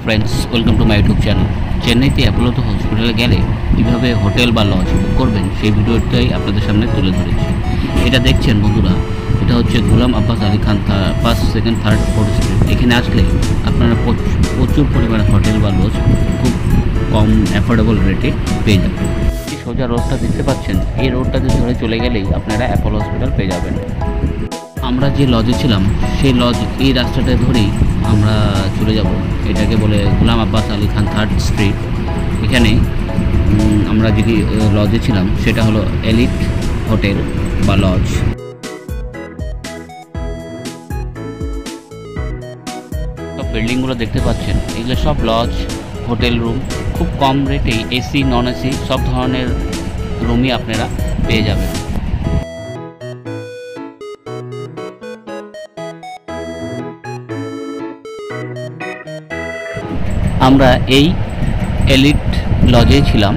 Friends, welcome to my YouTube channel. চেন্নাইতে অ্যাপোলোতে হসপিটালে গেলে কীভাবে হোটেল বা লজ বুক করবেন সেই ভিডিওটাই আপনাদের সামনে তুলে ধরেছি। এটা দেখছেন বন্ধুরা, এটা হচ্ছে Gulam Abbas Ali Khan first, second, third, fourth street. এখানে আসলে আপনারা প্রচুর পরিমাণে হোটেল বা লজ খুব কম অ্যাফোর্ডেবল রেটে পেয়ে যাবেন। এই সোজা রোডটা দেখতে পাচ্ছেন, এই রোডটাতে ধরে চলে গেলেই আপনারা অ্যাপোলো হসপিটাল পেয়ে যাবেন। আমরা যে লজে ছিলাম সেই লজ এই রাস্তাটা ধরেই আমরা চলে যাব। এটাকে বলে গুলাম আব্বাস আলী খান থার্ড স্ট্রিট। এখানে আমরা যে লজে ছিলাম সেটা হলো এলিট হোটেল বা লজ। সব বিল্ডিংগুলো দেখতে পাচ্ছেন, এগুলো সব লজ, হোটেল রুম। খুব কম রেটেই এসি, নন এসি সব ধরনের রুমই আপনারা পেয়ে যাবেন। আমরা এই এলিট লজে ছিলাম,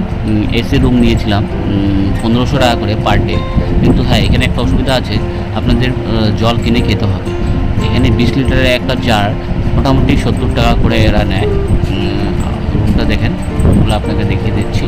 এসি রুম নিয়েছিলাম 1500 টাকা করে পার ডে। কিন্তু হ্যাঁ, এখানে একটা অসুবিধা আছে, আপনাদের জল কিনে খেতে হবে। এখানে 20 লিটারের একটা জার মোটামুটি 70 টাকা করে এরা নেয়। রুমটা দেখেন, ওগুলো আপনাকে দেখিয়ে দিচ্ছি।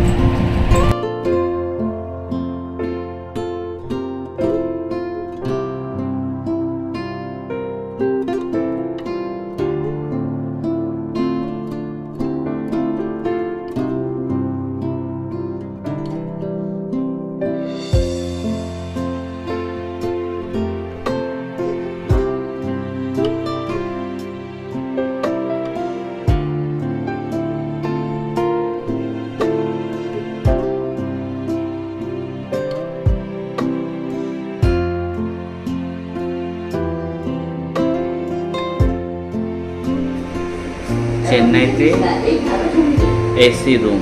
চেন্নাইতে এসি রুম